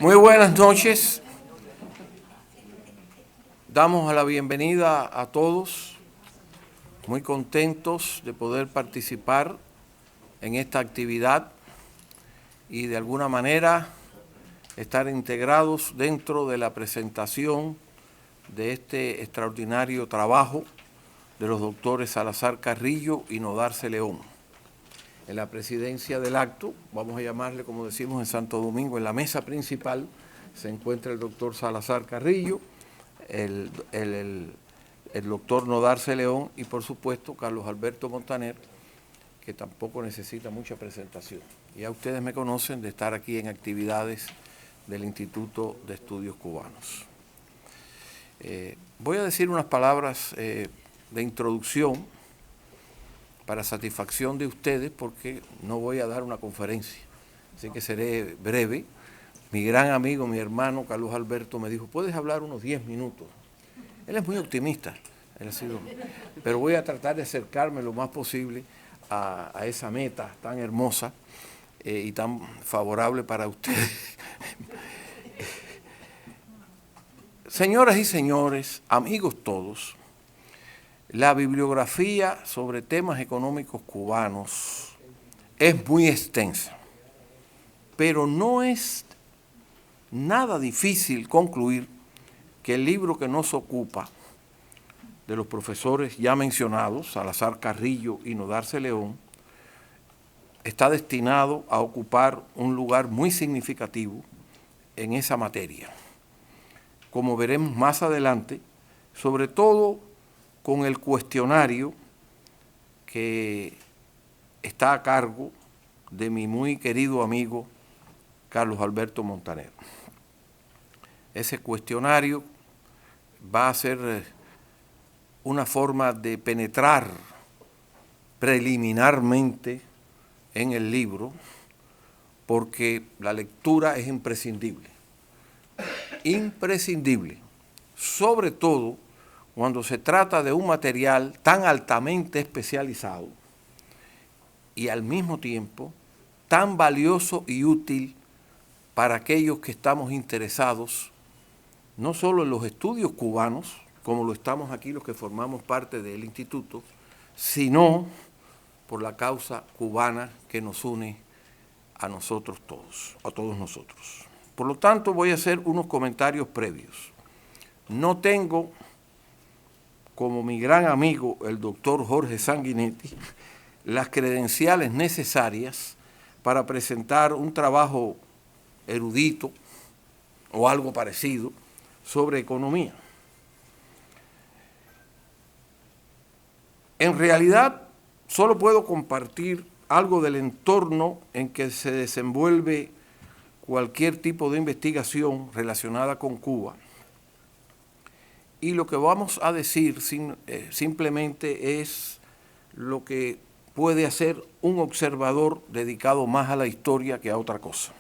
Muy buenas noches. Damos la bienvenida a todos. Muy contentos de poder participar en esta actividad y de alguna manera estar integrados dentro de la presentación de este extraordinario trabajo de los doctores Salazar Carrillo y Nodarce León. En la presidencia del acto, vamos a llamarle como decimos en Santo Domingo, en la mesa principal se encuentra el doctor Salazar Carrillo, el doctor Nodarce León y por supuesto Carlos Alberto Montaner, que tampoco necesita mucha presentación. Ya ustedes me conocen de estar aquí en actividades del Instituto de Estudios Cubanos. Voy a decir unas palabras de introducción para satisfacción de ustedes, porque no voy a dar una conferencia, así que seré breve. Mi gran amigo, mi hermano Carlos Alberto me dijo, puedes hablar unos 10 minutos. Él es muy optimista, pero voy a tratar de acercarme lo más posible a esa meta tan hermosa y tan favorable para ustedes. Señoras y señores, amigos todos, la bibliografía sobre temas económicos cubanos es muy extensa, pero no es nada difícil concluir que el libro que nos ocupa, de los profesores ya mencionados, Salazar Carrillo y Nodarce León, está destinado a ocupar un lugar muy significativo en esa materia. Como veremos más adelante, sobre todo con el cuestionario que está a cargo de mi muy querido amigo Carlos Alberto Montaner. Ese cuestionario va a ser una forma de penetrar preliminarmente en el libro, porque la lectura es imprescindible, sobre todo cuando se trata de un material tan altamente especializado y al mismo tiempo tan valioso y útil para aquellos que estamos interesados no solo en los estudios cubanos, como lo estamos aquí los que formamos parte del instituto, sino por la causa cubana que nos une a nosotros todos, a todos nosotros. Por lo tanto, voy a hacer unos comentarios previos. No tengo, como mi gran amigo, el doctor Jorge Sanguinetti, las credenciales necesarias para presentar un trabajo erudito o algo parecido sobre economía. En realidad, solo puedo compartir algo del entorno en que se desenvuelve cualquier tipo de investigación relacionada con Cuba. Y lo que vamos a decir simplemente es lo que puede hacer un observador dedicado más a la historia que a otra cosa.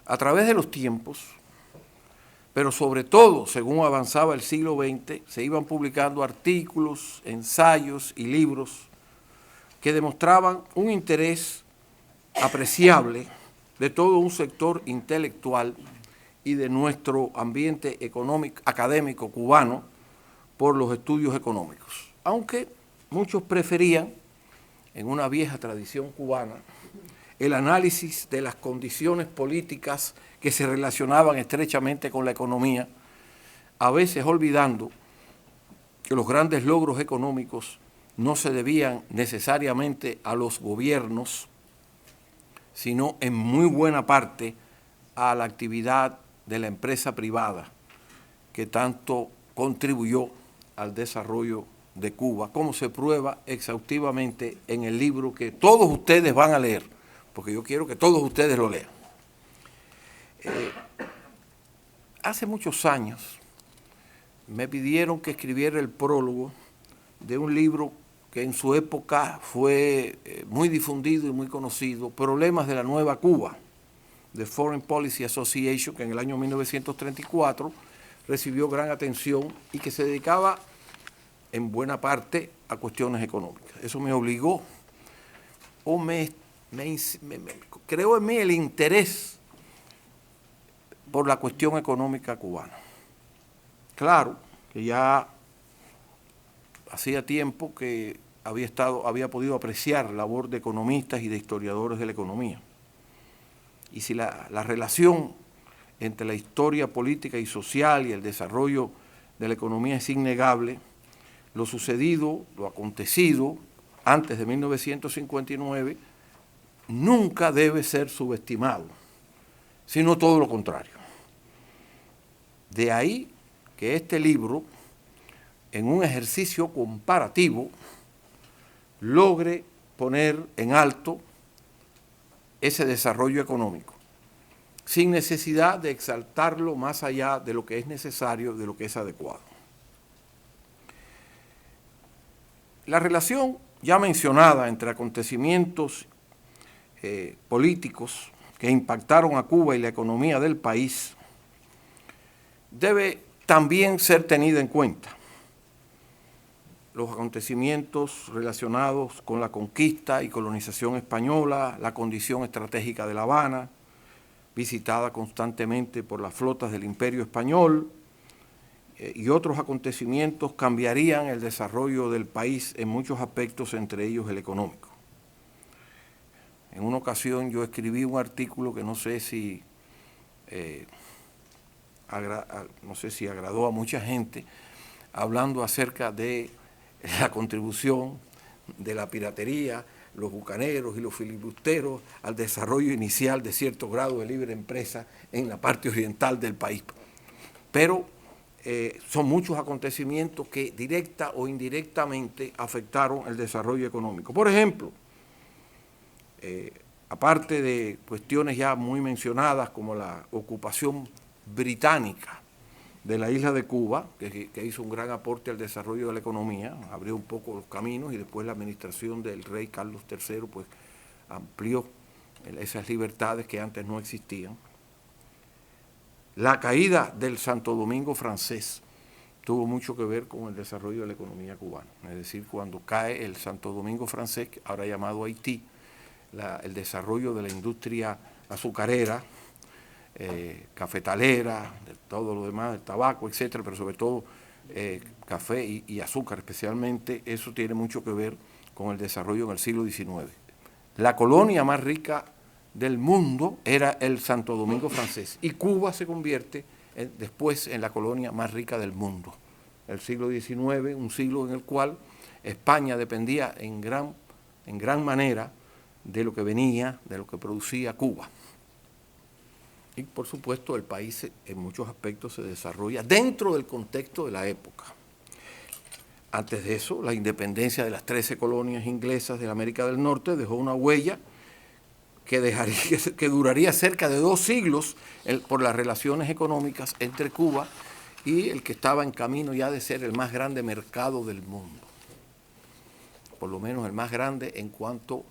A través de los tiempos, pero sobre todo, según avanzaba el siglo XX, se iban publicando artículos, ensayos y libros que demostraban un interés apreciable de todo un sector intelectual y de nuestro ambiente económico, académico cubano por los estudios económicos. Aunque muchos preferían, en una vieja tradición cubana, el análisis de las condiciones políticas que se relacionaban estrechamente con la economía, a veces olvidando que los grandes logros económicos no se debían necesariamente a los gobiernos, sino en muy buena parte a la actividad de la empresa privada que tanto contribuyó al desarrollo de Cuba, como se prueba exhaustivamente en el libro que todos ustedes van a leer, porque yo quiero que todos ustedes lo lean. Hace muchos años me pidieron que escribiera el prólogo de un libro que en su época fue muy difundido y muy conocido, Problemas de la Nueva Cuba, de Foreign Policy Association, que en el año 1934 recibió gran atención y que se dedicaba en buena parte a cuestiones económicas. Eso me obligó, o creó en mí el interés por la cuestión económica cubana. Claro que ya hacía tiempo que había podido apreciar la labor de economistas y de historiadores de la economía. Y si la relación entre la historia política y social y el desarrollo de la economía es innegable, lo sucedido, lo acontecido antes de 1959 nunca debe ser subestimado, sino todo lo contrario. De ahí que este libro, en un ejercicio comparativo, logre poner en alto ese desarrollo económico, sin necesidad de exaltarlo más allá de lo que es necesario, de lo que es adecuado. La relación ya mencionada entre acontecimientos políticos que impactaron a Cuba y la economía del país debe también ser tenida en cuenta. Los acontecimientos relacionados con la conquista y colonización española, la condición estratégica de La Habana, visitada constantemente por las flotas del Imperio Español, y otros acontecimientos cambiarían el desarrollo del país en muchos aspectos, entre ellos el económico. En una ocasión yo escribí un artículo que no sé si agradó a mucha gente, hablando acerca de la contribución de la piratería, los bucaneros y los filibusteros al desarrollo inicial de cierto grado de libre empresa en la parte oriental del país. Pero son muchos acontecimientos que directa o indirectamente afectaron el desarrollo económico. Por ejemplo, aparte de cuestiones ya muy mencionadas como la ocupación británica de la isla de Cuba, que hizo un gran aporte al desarrollo de la economía, abrió un poco los caminos, y después la administración del rey Carlos III pues amplió esas libertades que antes no existían. La caída del Santo Domingo francés tuvo mucho que ver con el desarrollo de la economía cubana. Es decir, cuando cae el Santo Domingo francés, ahora llamado Haití, el desarrollo de la industria azucarera, cafetalera, de todo lo demás, el tabaco, etcétera, pero sobre todo café y azúcar especialmente, eso tiene mucho que ver con el desarrollo en el siglo XIX. La colonia más rica del mundo era el Santo Domingo francés, y Cuba se convierte después en la colonia más rica del mundo. El siglo XIX, un siglo en el cual España dependía en gran manera de lo que venía, de lo que producía Cuba. Y por supuesto el país en muchos aspectos se desarrolla dentro del contexto de la época. Antes de eso, la independencia de las 13 colonias inglesas de la América del Norte dejó una huella que duraría cerca de 2 siglos por las relaciones económicas entre Cuba y el que estaba en camino ya de ser el más grande mercado del mundo. Por lo menos el más grande en cuanto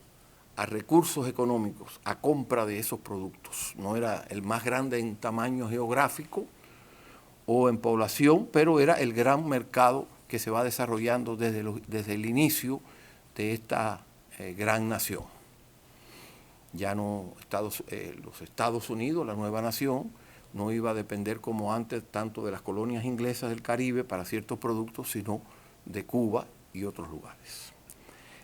a recursos económicos, a compra de esos productos. No era el más grande en tamaño geográfico o en población, pero era el gran mercado que se va desarrollando desde el inicio de esta gran nación. Ya no los Estados Unidos, la nueva nación, no iba a depender como antes tanto de las colonias inglesas del Caribe para ciertos productos, sino de Cuba y otros lugares.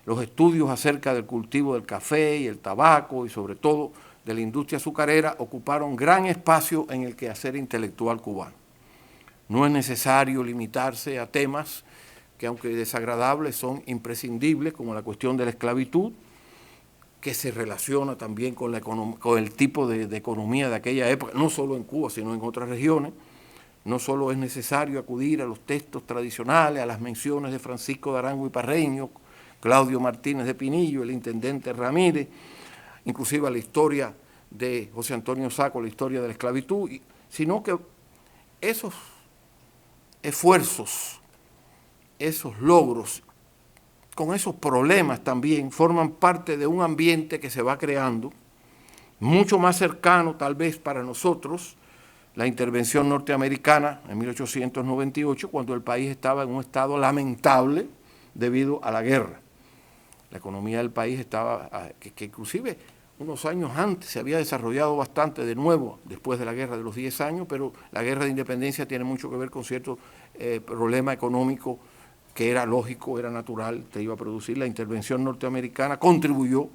Los estudios acerca del cultivo del café y el tabaco y sobre todo de la industria azucarera ocuparon gran espacio en el quehacer intelectual cubano. No es necesario limitarse a temas que, aunque desagradables, son imprescindibles, como la cuestión de la esclavitud, que se relaciona también con el tipo de economía de aquella época, no solo en Cuba, sino en otras regiones. No solo es necesario acudir a los textos tradicionales, a las menciones de Francisco de Arango y Parreño, Claudio Martínez de Pinillo, el intendente Ramírez, inclusive a la historia de José Antonio Saco, la historia de la esclavitud, sino que esos esfuerzos, esos logros, con esos problemas también, forman parte de un ambiente que se va creando, mucho más cercano tal vez para nosotros, la intervención norteamericana en 1898, cuando el país estaba en un estado lamentable debido a la guerra. La economía del país estaba, que inclusive unos años antes se había desarrollado bastante de nuevo después de la Guerra de los 10 años, pero la Guerra de Independencia tiene mucho que ver con cierto problema económico que era lógico, era natural, te iba a producir. La intervención norteamericana contribuyó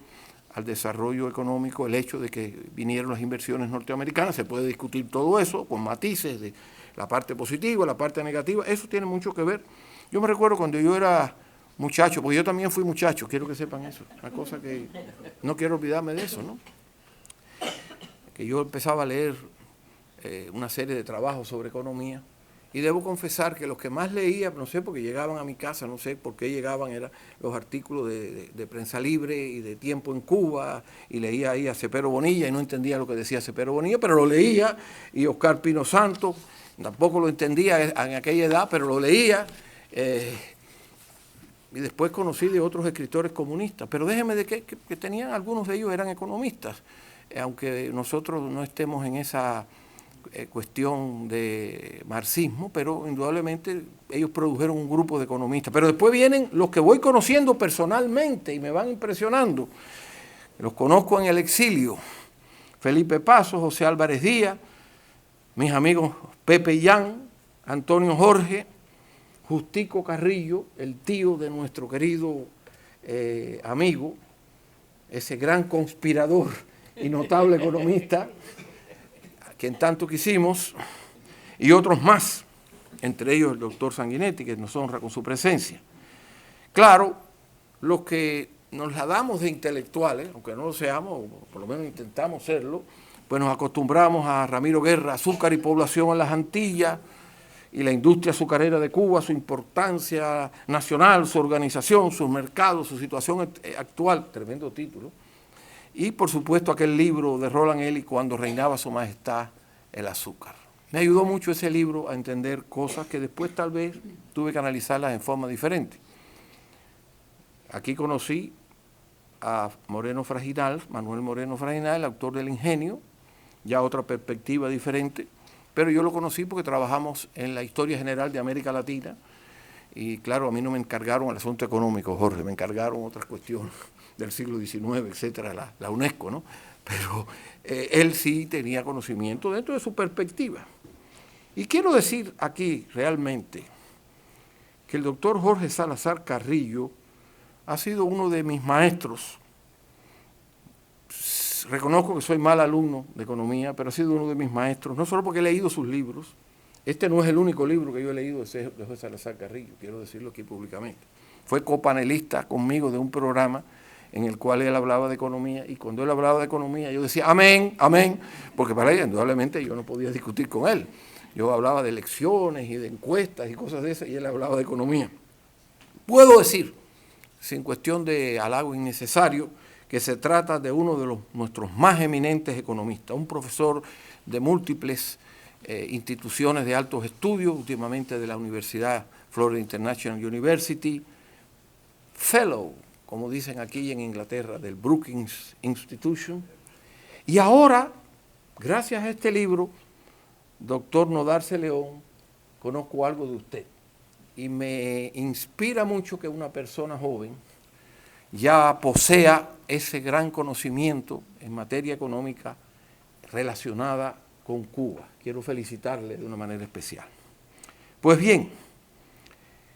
al desarrollo económico, el hecho de que vinieron las inversiones norteamericanas. Se puede discutir todo eso con matices de la parte positiva, la parte negativa, eso tiene mucho que ver. Yo me recuerdo cuando yo era muchacho, porque yo también fui muchacho, quiero que sepan eso, una cosa que no quiero olvidarme de eso, ¿no? Que yo empezaba a leer una serie de trabajos sobre economía, y debo confesar que los que más leía, no sé, porque llegaban a mi casa, no sé por qué llegaban, eran los artículos de Prensa Libre y de Tiempo en Cuba, y leía ahí a Cepero Bonilla, y no entendía lo que decía Cepero Bonilla, pero lo leía, y Oscar Pino Santos, tampoco lo entendía en aquella edad, pero lo leía, y después conocí de otros escritores comunistas, pero déjenme de que tenían, algunos de ellos eran economistas, aunque nosotros no estemos en esa cuestión de marxismo, pero indudablemente ellos produjeron un grupo de economistas. Pero después vienen los que voy conociendo personalmente y me van impresionando. Los conozco en el exilio: Felipe Paso, José Álvarez Díaz, mis amigos Pepe Yan, Antonio Jorge, Justico Carrillo, el tío de nuestro querido amigo, ese gran conspirador y notable economista, a quien tanto quisimos, y otros más, entre ellos el doctor Sanguinetti, que nos honra con su presencia. Claro, los que nos la damos de intelectuales, aunque no lo seamos, o por lo menos intentamos serlo, pues nos acostumbramos a Ramiro Guerra, Azúcar y Población en las Antillas, y la industria azucarera de Cuba, su importancia nacional, su organización, sus mercados, su situación actual, tremendo título. Y por supuesto aquel libro de Roland Ellis, Cuando reinaba su majestad el azúcar. Me ayudó mucho ese libro a entender cosas que después tal vez tuve que analizarlas en forma diferente. Aquí conocí a Moreno Fraginal, Manuel Moreno Fraginal, el autor del Ingenio, ya otra perspectiva diferente, pero yo lo conocí porque trabajamos en la historia general de América Latina, y claro, a mí no me encargaron el asunto económico, Jorge, me encargaron otras cuestiones del siglo XIX, etcétera, la UNESCO, ¿no? Pero él sí tenía conocimiento dentro de su perspectiva. Y quiero decir aquí realmente que el doctor Jorge Salazar Carrillo ha sido uno de mis maestros. Reconozco que soy mal alumno de economía, pero ha sido uno de mis maestros, no solo porque he leído sus libros. Este no es el único libro que yo he leído de Jorge Salazar Carrillo, quiero decirlo aquí públicamente. Fue copanelista conmigo de un programa en el cual él hablaba de economía, y cuando él hablaba de economía yo decía amén, amén, porque para ella indudablemente yo no podía discutir con él. Yo hablaba de elecciones y de encuestas y cosas de esas, y él hablaba de economía. Puedo decir, sin cuestión de halago innecesario, que se trata de uno de nuestros más eminentes economistas, un profesor de múltiples instituciones de altos estudios, últimamente de la Universidad Florida International University, fellow, como dicen aquí en Inglaterra, del Brookings Institution. Y ahora, gracias a este libro, doctor Nodarce León, conozco algo de usted. Y me inspira mucho que una persona joven ya posea ese gran conocimiento en materia económica relacionada con Cuba. Quiero felicitarle de una manera especial. Pues bien,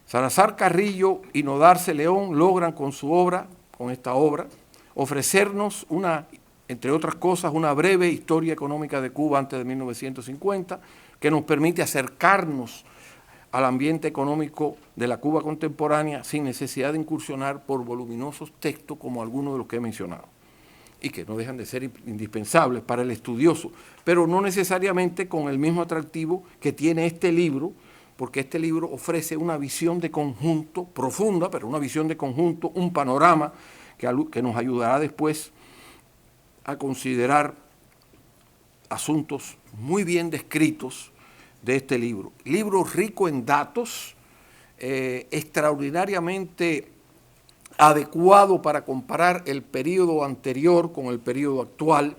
Salazar Carrillo y Nodarce León logran con su obra, con esta obra, ofrecernos entre otras cosas, una breve historia económica de Cuba antes de 1950, que nos permite acercarnos al ambiente económico de la Cuba contemporánea sin necesidad de incursionar por voluminosos textos como algunos de los que he mencionado, y que no dejan de ser indispensables para el estudioso, pero no necesariamente con el mismo atractivo que tiene este libro, porque este libro ofrece una visión de conjunto profunda, pero una visión de conjunto, un panorama que nos ayudará después a considerar asuntos muy bien descritos de este libro. Libro rico en datos, extraordinariamente adecuado para comparar el periodo anterior con el periodo actual.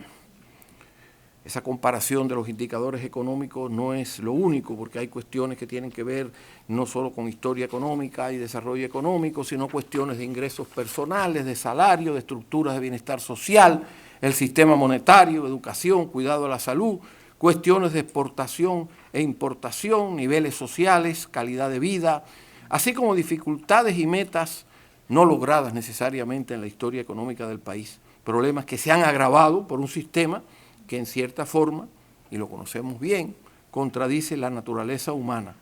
Esa comparación de los indicadores económicos no es lo único, porque hay cuestiones que tienen que ver no solo con historia económica y desarrollo económico, sino cuestiones de ingresos personales, de salario, de estructuras de bienestar social, el sistema monetario, educación, cuidado de la salud, cuestiones de exportación e importación, niveles sociales, calidad de vida, así como dificultades y metas no logradas necesariamente en la historia económica del país, problemas que se han agravado por un sistema que en cierta forma, y lo conocemos bien, contradice la naturaleza humana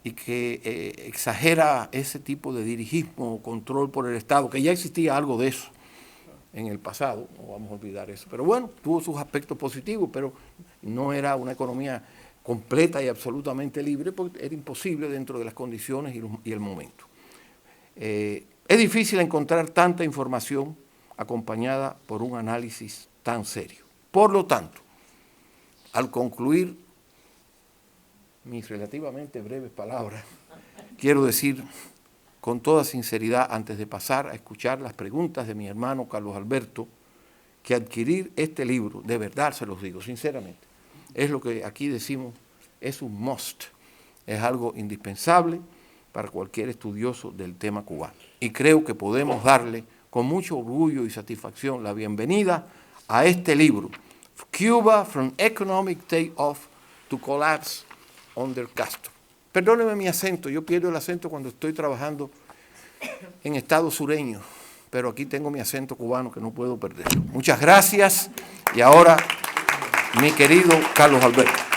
y que exagera ese tipo de dirigismo o control por el Estado, que ya existía algo de eso en el pasado, no vamos a olvidar eso. Pero bueno, tuvo sus aspectos positivos, pero no era una economía completa y absolutamente libre, porque era imposible dentro de las condiciones y el momento. Es difícil encontrar tanta información acompañada por un análisis tan serio. Por lo tanto, al concluir mis relativamente breves palabras, quiero decir con toda sinceridad, antes de pasar a escuchar las preguntas de mi hermano Carlos Alberto, que adquirir este libro, de verdad se los digo sinceramente, es lo que aquí decimos, es un must, es algo indispensable para cualquier estudioso del tema cubano. Y creo que podemos darle con mucho orgullo y satisfacción la bienvenida a este libro, Cuba from Economic Take-Off to Collapse under Castro. Perdóneme mi acento, yo pierdo el acento cuando estoy trabajando en estados sureños, pero aquí tengo mi acento cubano que no puedo perder. Muchas gracias y ahora mi querido Carlos Alberto.